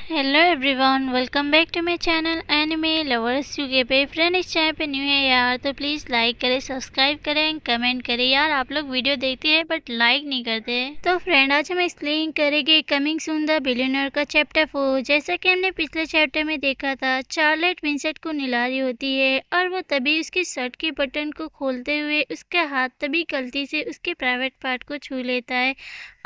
Hello everyone, welcome back to my channel anime lovers UK पे। Friend, इस channel पे new है यार तो प्लीज़ लाइक करें, सब्सक्राइब करें, कमेंट करें। यार आप लोग वीडियो देखते हैं बट लाइक नहीं करते। तो फ्रेंड, आज हम एक्सप्लेन करेंगे कमिंग सून द बिलियनर का चैप्टर 4। जैसा कि हमने पिछले चैप्टर में देखा था, चार्लेट विंसेंट को निला रही होती है और वो तभी उसके शर्ट के बटन को खोलते हुए उसका हाथ तभी गलती से उसके प्राइवेट पार्ट को छू लेता है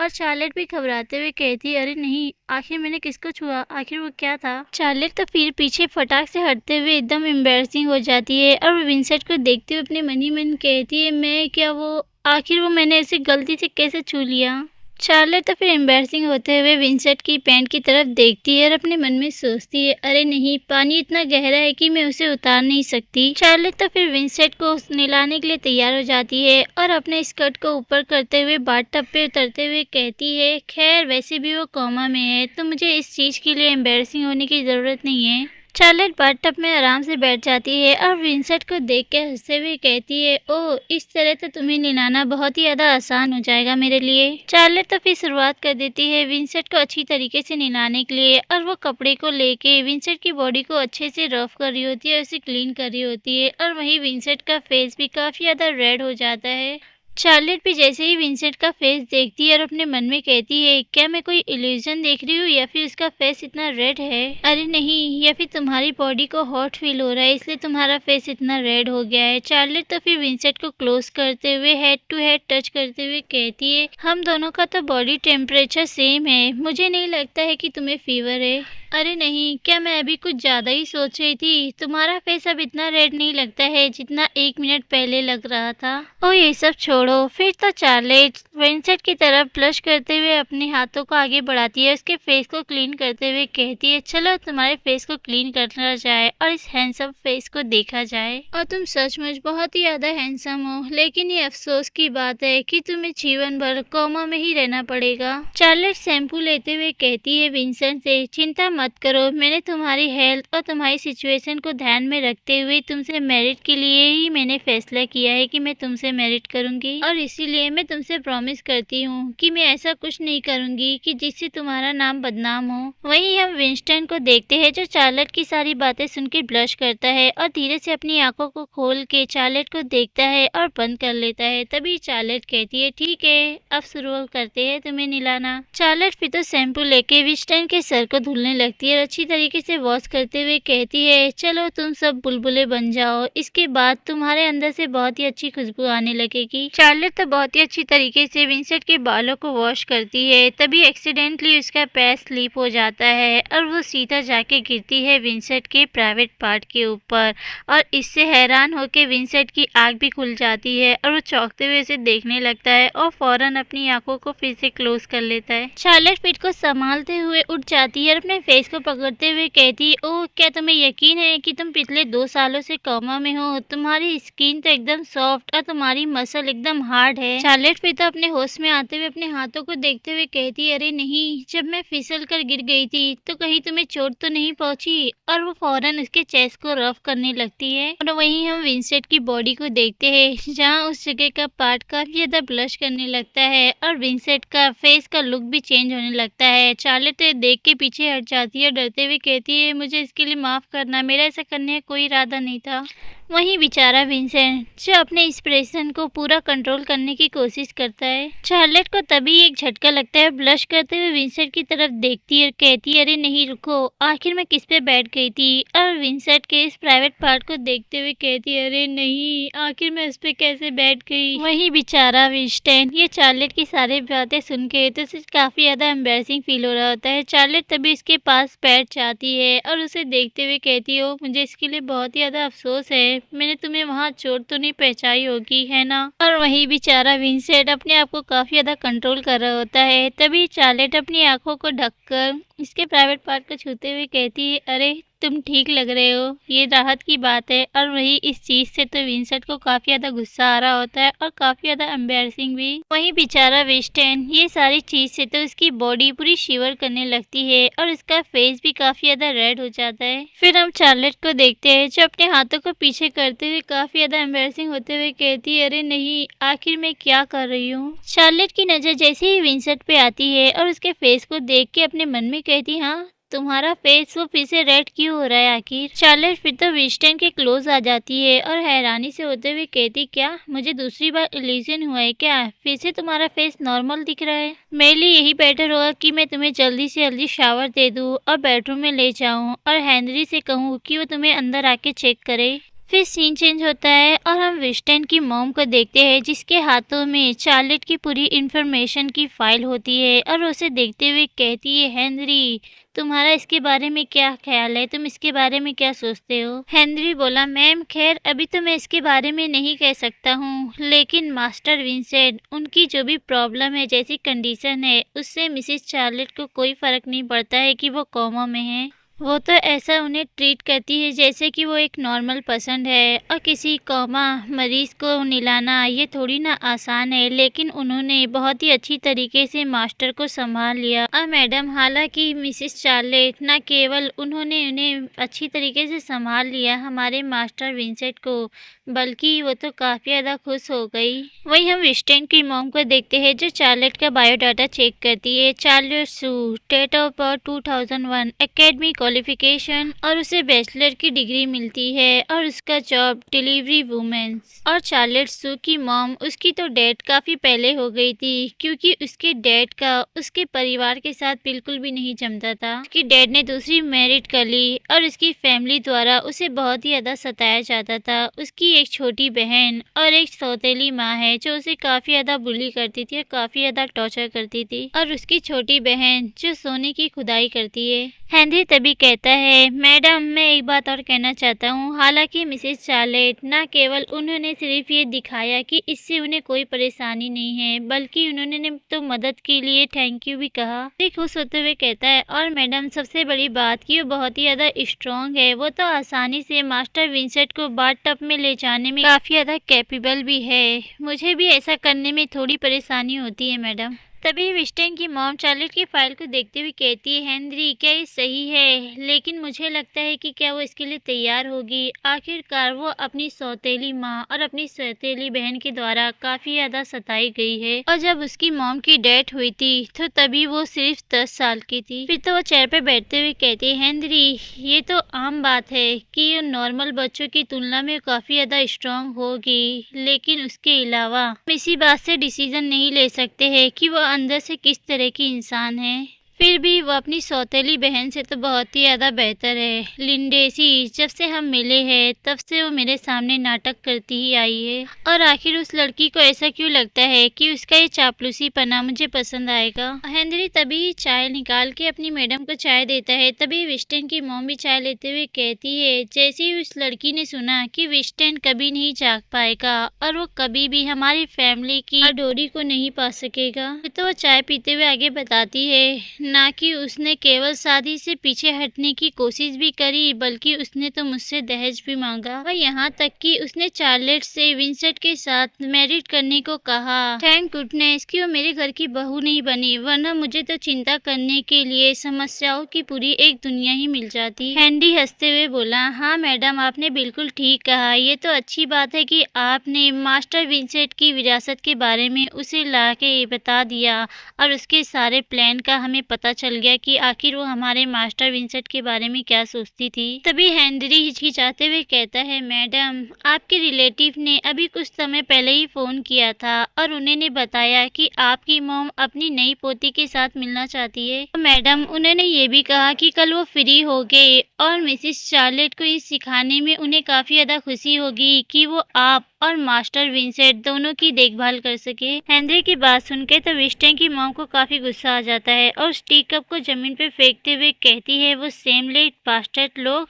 और चार्लेट भी घबराते हुए कहती है, अरे नहीं, आखिर मैंने किसको छुआ, आखिर वो क्या था। चार्लेट तो फिर पीछे फटाक से हटते हुए एकदम एम्बैरसिंग हो जाती है और वो विंसेंट को देखते हुए अपने मन ही मन कहती है, मैं क्या वो, आखिर वो मैंने ऐसे गलती से कैसे छू लिया। चार्लेट तो फिर एम्बैरसिंग होते हुए विंसेंट की पैंट की तरफ देखती है और अपने मन में सोचती है, अरे नहीं, पानी इतना गहरा है कि मैं उसे उतार नहीं सकती। चार्लेट तो फिर विंसेंट को नहलाने के लिए तैयार हो जाती है और अपने स्कर्ट को ऊपर करते हुए बाथटब पे उतरते हुए कहती है, खैर वैसे भी वो कोमा में है तो मुझे इस चीज़ के लिए एम्बैरसिंग होने की ज़रूरत नहीं है। चार्लेट बाथटब में आराम से बैठ जाती है और विंसेंट को देख के हंसते हुए कहती है, ओह, इस तरह तो तुम्हें नहलाना बहुत ही ज़्यादा आसान हो जाएगा मेरे लिए। चार्लेट तो फिर शुरुआत कर देती है विंसेंट को अच्छी तरीके से नहलाने के लिए और वो कपड़े को लेके विंसेंट की बॉडी को अच्छे से रफ कर रही होती है, उसे क्लीन कर रही होती है और वहीं विंसेंट का फेस भी काफ़ी ज़्यादा रेड हो जाता है। चार्लेट भी जैसे ही विंसेंट का फेस देखती है और अपने मन में कहती है, क्या मैं कोई इल्यूजन देख रही हूँ या फिर उसका फेस इतना रेड है। अरे नहीं, या फिर तुम्हारी बॉडी को हॉट फील हो रहा है इसलिए तुम्हारा फेस इतना रेड हो गया है। चार्लेट तो फिर विंसेंट को क्लोज करते हुए हेड टू हेड टच करते हुए कहती है, हम दोनों का तो बॉडी टेम्परेचर सेम है, मुझे नहीं लगता है कि तुम्हें फीवर है। अरे नहीं, क्या मैं अभी कुछ ज़्यादा ही सोच रही थी, तुम्हारा फेस अब इतना रेड नहीं लगता है जितना 1 मिनट पहले लग रहा था। ओ ये सब छोड़ो, फिर तो चार्लेट विंसेंट की तरफ ब्लश करते हुए अपने हाथों को आगे बढ़ाती है, उसके फेस को क्लीन करते हुए कहती है, चलो तुम्हारे फेस को क्लीन करना जाए और इस हैंडसम फेस को देखा जाए। और तुम सचमुच बहुत ही ज़्यादा हैंडसम हो, लेकिन ये अफसोस की बात है कि तुम्हें जीवन भर कोमा में ही रहना पड़ेगा। चार्लेट शैम्पू लेते हुए कहती है विंसेंट से, चिंता मत करो, मैंने तुम्हारी हेल्थ और तुम्हारी सिचुएशन को ध्यान में रखते हुए तुमसे मैरिड के लिए ही मैंने फैसला किया है कि मैं तुमसे मैरिड करूंगी और इसीलिए मैं तुमसे प्रॉमिस करती हूँ कि मैं ऐसा कुछ नहीं करूंगी कि जिससे तुम्हारा नाम बदनाम हो। वहीं हम विंस्टन को देखते हैं जो चार्लेट की सारी बातें सुनकर ब्लश करता है और धीरे से अपनी आंखों को खोल के चार्लेट को देखता है और बंद कर लेता है। तभी चार्लेट कहती है, ठीक है, अब शुरू करते हैं तुम्हें नहलाना। चार्लेट फिर तो शैम्पू लेके विंस्टन के सर को धुलने लगती है और अच्छी तरीके से वॉश करते हुए कहती है, चलो तुम सब बुलबुले बन जाओ, इसके बाद तुम्हारे अंदर से बहुत ही अच्छी खुशबू आने लगेगी। चार्लेट तो बहुत ही अच्छी तरीके से विंसेंट के बालों को वॉश करती है, तभी एक्सीडेंटली उसका पैर स्लिप हो जाता है और वो सीधा जाके गिरती है विंसेंट के प्राइवेट पार्ट के ऊपर और इससे हैरान होकर विंसेंट की आंख भी खुल जाती है और वो चौंकते हुए उसे देखने लगता है और फौरन अपनी आंखों को फिर से क्लोज कर लेता है। चार्लेट पीठ को संभालते हुए उठ जाती है और अपने फेस को पकड़ते हुए कहती है, ओह, क्या तुम्हें यकीन है कि तुम पिछले 2 सालों से कोमा में हो? तुम्हारी स्किन तो एकदम सॉफ्ट और तुम्हारी मसल एकदम हार्ड है। चार्लेट फिर तो अपने होश में आते हुए अपने हाथों को देखते हुए कहती है, अरे नहीं, जब मैं फिसल कर गिर गई थी तो कहीं तुम्हें चोट तो नहीं पहुंची। और वो फौरन उसके चेस्ट को रफ करने लगती है और वहीं हम विंसेंट की बॉडी को देखते हैं जहाँ उस जगह का पार्ट काफी ज्यादा ब्लश करने लगता है और विंसेंट का फेस का लुक भी चेंज होने लगता है। चार्लेट देख के पीछे हट जाती है, डरते हुए कहती है, मुझे इसके लिए माफ करना, मेरा ऐसा करने का कोई इरादा नहीं था। वहीं बेचारा विंसेंट जो अपने एक्सप्रेशन को पूरा कंट्रोल करने की कोशिश करता है। चार्लेट को तभी एक झटका लगता है, ब्लश करते हुए विंसेंट की तरफ देखती है और कहती है, अरे नहीं रुको, आखिर मैं किस पे बैठ गई थी। और विंसेंट के इस प्राइवेट पार्ट को देखते हुए कहती है, अरे नहीं, आखिर मैं उस पे कैसे बैठ गई। वहीं बेचारा विंसेंट ये चार्लेट की सारी बातें सुन के तो उसे काफी ज्यादा एम्बैरसिंग फील हो रहा होता है। चार्लेट तभी इसके पास बैठ जाती है और उसे देखते हुए कहती हो, मुझे इसके लिए बहुत ही ज्यादा अफसोस है, मैंने तुम्हें वहाँ चोट तो नहीं पहुंचाई होगी, है ना। और वही बेचारा विंसेंट अपने आप को काफी ज्यादा कंट्रोल कर रहा होता है। तभी चार्लेट अपनी आंखों को ढककर इसके प्राइवेट पार्ट को छूते हुए कहती है, अरे तुम ठीक लग रहे हो, ये राहत की बात है। और वही इस चीज से तो विंसेंट को काफी ज्यादा गुस्सा आ रहा होता है और काफी ज्यादा एम्बैरसिंग भी। वहीं बेचारा विंसेंट ये सारी चीज से तो उसकी बॉडी पूरी शिवर करने लगती है और उसका फेस भी काफी ज्यादा रेड हो जाता है। फिर हम चार्लेट को देखते हैं जो अपने हाथों को पीछे करते हुए काफी ज्यादा एम्बैरसिंग होते हुए कहती है, अरे नहीं, आखिर मैं क्या कर रही हूँ। चार्लेट की नजर जैसे ही विंसेंट पे आती है और उसके फेस को देख के अपने मन में कहती, हाँ तुम्हारा फेस वो फिर से रेड क्यों हो रहा है आखिर? चार्लेट फिर तो विंस्टन के क्लोज आ जाती है और हैरानी से होते हुए कहती, क्या मुझे दूसरी बार इल्यूजन हुआ है क्या? फिर से तुम्हारा फेस नॉर्मल दिख रहा है। मेरे लिए यही बेटर होगा कि मैं तुम्हें जल्दी से जल्दी शावर दे दूँ और बेडरूम में ले जाऊँ और हेनरी से कहूँ कि वो तुम्हें अंदर आके चेक करे। फिर सीन चेंज होता है और हम विंस्टन की मॉम को देखते हैं जिसके हाथों में चार्लेट की पूरी इन्फॉर्मेशन की फाइल होती है और उसे देखते हुए कहती है, हेनरी तुम्हारा इसके बारे में क्या ख्याल है? तुम इसके बारे में क्या सोचते हो? हेनरी बोला, मैम खैर अभी तो मैं इसके बारे में नहीं कह सकता हूँ, लेकिन मास्टर विंसेंट उनकी जो भी प्रॉब्लम है, जैसी कंडीशन है, उससे मिसेस चार्लेट को कोई फर्क नहीं पड़ता है कि वो कोमा में है। वो तो ऐसा उन्हें ट्रीट करती है जैसे कि वो एक नॉर्मल पर्सन है और किसी कोमा मरीज को निलाना ये थोड़ी ना आसान है, लेकिन उन्होंने बहुत ही अच्छी तरीके से मास्टर को संभाल लिया। और मैडम हालांकि मिसेस चार्लेट न केवल उन्होंने उन्हें अच्छी तरीके से संभाल लिया हमारे मास्टर विंसेंट को, बल्कि वो तो काफ़ी ज़्यादा खुश हो गई। वहीं हम विंस्टन की मॉम को देखते हैं जो चार्लेट का बायोडाटा चेक करती है। Charlotte Sue, date of birth 2001, academic qualification और उसे बैचलर की डिग्री मिलती है और उसका जॉब डिलीवरी वुमेन। और चार्लेट सू की मॉम, उसकी तो डेथ काफ़ी पहले हो गई थी क्योंकि उसके डैड का उसके परिवार के साथ बिल्कुल भी नहीं जमता था। उसकी डैड ने दूसरी मैरिड कर ली और उसकी फैमिली द्वारा उसे बहुत ही ज़्यादा सताया जाता था। उसकी एक छोटी बहन और एक सौतेली माँ है जो उसे काफ़ी ज़्यादा बुली करती थी और काफ़ी ज़्यादा टॉर्चर करती थी। और उसकी छोटी बहन जो सोने की खुदाई करती है। हेनरी तभी कहता है, मैडम मैं एक बात और कहना चाहता हूँ। हालांकि मिसेस चार्लेट न केवल उन्होंने सिर्फ ये दिखाया कि इससे उन्हें कोई परेशानी नहीं है, बल्कि उन्होंने तो मदद के लिए थैंक यू भी कहा। खुश होते हुए कहता है, और मैडम सबसे बड़ी बात कि वो बहुत ही ज़्यादा स्ट्रॉन्ग है। वो तो आसानी से मास्टर विंसेंट को बाथटब में ले जाने में काफ़ी ज़्यादा कैपेबल भी है। मुझे भी ऐसा करने में थोड़ी परेशानी होती है मैडम। तभी विंस्टन की मॉम चार्लेट की फाइल को देखते हुए कहती है, हेनरी क्या ये सही है? लेकिन मुझे लगता है कि क्या वो इसके लिए तैयार होगी? आखिरकार वो अपनी सौतेली माँ और अपनी सौतेली बहन के द्वारा काफ़ी ज़्यादा सताई गई है और जब उसकी मॉम की डेथ हुई थी तो तभी वो सिर्फ 10 साल की थी। फिर तो वो चेयर पे बैठते हुए कहती है, हेनरी ये तो आम बात है कि वो नॉर्मल बच्चों की तुलना में काफ़ी ज़्यादा स्ट्रॉन्ग होगी, लेकिन उसके अलावा हम इसी बात से डिसीजन नहीं ले सकते हैं कि वो अंदर से किस तरह की इंसान है। फिर भी वो अपनी सौतेली बहन से तो बहुत ही ज़्यादा बेहतर है। लिंडेसी जब से हम मिले हैं तब से वो मेरे सामने नाटक करती ही आई है और आखिर उस लड़की को ऐसा क्यों लगता है कि उसका ये चापलूसी पना मुझे पसंद आएगा। हेनरी तभी चाय निकाल के अपनी मैडम को चाय देता है। तभी विंस्टन की मॉम भी चाय लेते हुए कहती है, जैसे ही उस लड़की ने सुना कि विंस्टन कभी नहीं जाग पाएगा और वो कभी भी हमारी फैमिली की डोरी को नहीं पा सकेगा, तो वो चाय पीते हुए आगे बताती है, ना कि उसने केवल शादी से पीछे हटने की कोशिश भी करी, बल्कि उसने तो मुझसे दहेज भी मांगा और यहाँ तक कि उसने चार्लेट से विंसेंट के साथ मैरिड करने को कहा। थैंक गुडनेस कि वो मेरे घर की बहू नहीं बनी, वरना मुझे तो चिंता करने के लिए समस्याओं की पूरी एक दुनिया ही मिल जाती। हेनरी हंसते हुए बोला, हाँ मैडम आपने बिल्कुल ठीक कहा। ये तो अच्छी बात है कि आपने मास्टर विंसेंट की विरासत के बारे में उसे ला के बता दिया और उसके सारे प्लान का हमें पता चल गया कि आखिर वो हमारे मास्टर विंसेंट के बारे में क्या सोचती थी। तभी हेनरी हिचकिचाते हुए कहता है, मैडम आपके रिलेटिव ने अभी कुछ समय पहले ही फोन किया था और उन्होंने बताया कि आपकी मॉम अपनी नई पोती के साथ मिलना चाहती है। तो मैडम उन्होंने ये भी कहा कि कल वो फ्री हो गए और मिसेस चार्लेट को इस सिखाने में उन्हें काफी ज्यादा खुशी होगी कि वो आप और मास्टर विंसेंट दोनों की देखभाल कर सके। हेनरी की बात सुनकर तो विंस्टन की मॉम को काफी गुस्सा आ जाता है और उस टी कप को जमीन पर फेंकते हुए कहती है, वो सेमलेट बास्टर्ड लोग,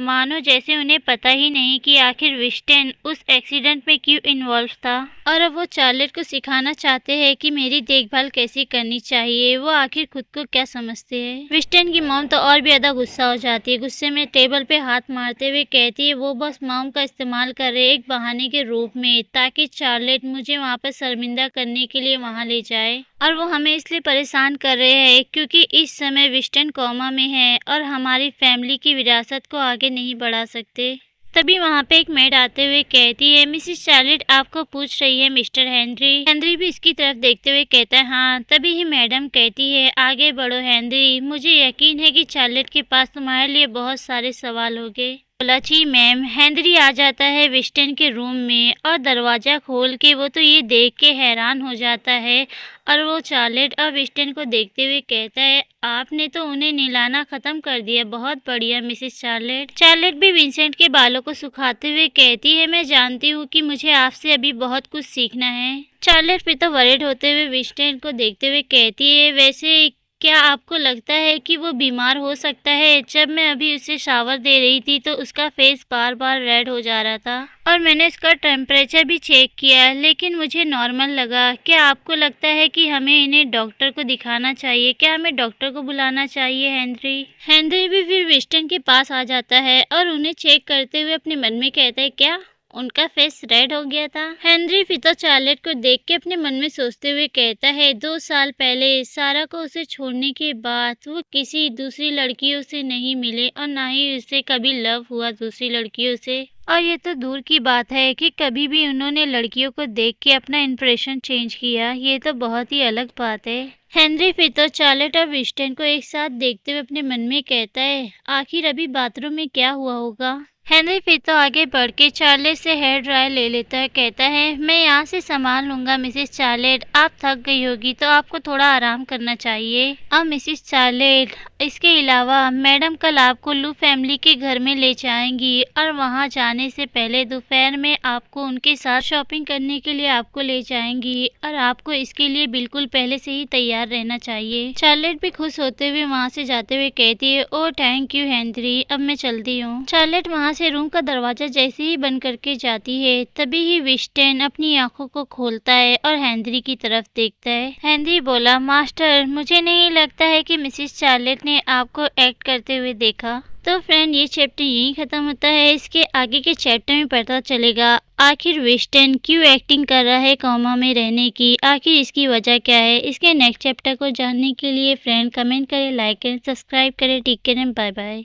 मानो जैसे उन्हें पता ही नहीं कि आखिर विंस्टन उस एक्सीडेंट में क्यों इन्वॉल्व था और अब वो चार्लेट को सिखाना चाहते हैं कि मेरी देखभाल कैसी करनी चाहिए। वो आखिर खुद को क्या समझते हैं। विंस्टन की मॉम तो और भी ज्यादा गुस्सा हो जाती है। गुस्से में टेबल पे हाथ मारते हुए कहती है, वो बस मॉम का इस्तेमाल कर रहे एक बहाने के रूप में ताकि चार्लेट मुझे वहाँ पर शर्मिंदा करने के लिए वहाँ ले जाए और वो हमें इसलिए परेशान कर रहे हैं क्योंकि इस समय विंस्टन कोमा में है और हमारी फैमिली की विरासत को आगे नहीं बढ़ा सकते। तभी वहाँ पे एक मेड आते हुए कहती है, मिसेस चार्लेट आपको पूछ रही है मिस्टर हेनरी। हेनरी भी इसकी तरफ देखते हुए कहता है हाँ। तभी ही मैडम कहती है, आगे बढ़ो हेनरी, मुझे यकीन है कि चार्लेट के पास तुम्हारे लिए बहुत सारे सवाल होंगे। बोला जी मैम। हेनरी आ जाता है विस्टन के रूम में और दरवाज़ा खोल के वो तो ये देख के हैरान हो जाता है और वो चार्लेट और विस्टन को देखते हुए कहता है, आपने तो उन्हें नहलाना ख़त्म कर दिया, बहुत बढ़िया मिसेस चार्लेट। चार्लेट भी विंसेंट के बालों को सुखाते हुए कहती है, मैं जानती हूँ कि मुझे आपसे अभी बहुत कुछ सीखना है। चार्लेट फिर तो वरीड होते हुए विंसेंट को देखते हुए कहती है, वैसे क्या आपको लगता है कि वो बीमार हो सकता है? जब मैं अभी उसे शावर दे रही थी तो उसका फेस बार बार रेड हो जा रहा था और मैंने उसका टेम्परेचर भी चेक किया लेकिन मुझे नॉर्मल लगा। क्या आपको लगता है कि हमें इन्हें डॉक्टर को दिखाना चाहिए? क्या हमें डॉक्टर को बुलाना चाहिए हेनरी? हेनरी भी फिर विस्टन के पास आ जाता है और उन्हें चेक करते हुए अपने मन में कहता है, क्या उनका फेस रेड हो गया था? हेनरी फिर तो चार्लेट को देख के अपने मन में सोचते हुए कहता है, 2 साल पहले सारा को उसे छोड़ने के बाद वो किसी दूसरी लड़कियों से नहीं मिले और ना ही उसे कभी लव हुआ दूसरी लड़कियों से। और ये तो दूर की बात है कि कभी भी उन्होंने लड़कियों को देख के अपना इंप्रेशन चेंज किया, ये तो बहुत ही अलग बात है। हेनरी फिर तो चार्लेट और विस्टन को एक साथ देखते हुए अपने मन में कहता है, आखिर अभी बाथरूम में क्या हुआ होगा? हेनरी फिर तो आगे बढ़ के चार्लेट से हेयर ड्रायर ले लेता है, कहता है, मैं यहाँ से संभाल लूँगा मिसेस चार्लेट, आप थक गई होगी तो आपको थोड़ा आराम करना चाहिए। अब मिसेस चार्लेट, इसके अलावा मैडम कल आपको लू फैमिली के घर में ले जाएंगी और वहाँ जाने से पहले दोपहर में आपको उनके साथ शॉपिंग करने के लिए आपको ले जाएंगी और आपको इसके लिए बिल्कुल पहले से ही तैयार रहना चाहिए। चार्लेट भी खुश होते हुए वहाँ से जाते हुए कहती है, ओ थैंक यू हेनरी, अब मैं चलती हूँ। चार्लेट वहाँ से रूम का दरवाजा जैसे ही बंद करके जाती है तभी ही विस्टन अपनी आंखों को खोलता है और हेनरी की तरफ देखता है। हेनरी बोला, मास्टर मुझे नहीं लगता है कि मिसेस चार्लेट ने आपको एक्ट करते हुए देखा। तो फ्रेंड ये चैप्टर यहीं ख़त्म होता है। इसके आगे के चैप्टर में पता चलेगा आखिर विस्टन क्यों एक्टिंग कर रहा है कोमा में रहने की, आखिर इसकी वजह क्या है। इसके नेक्स्ट चैप्टर को जानने के लिए फ्रेंड कमेंट करें, लाइक करें, सब्सक्राइब करें। Take care and bye bye.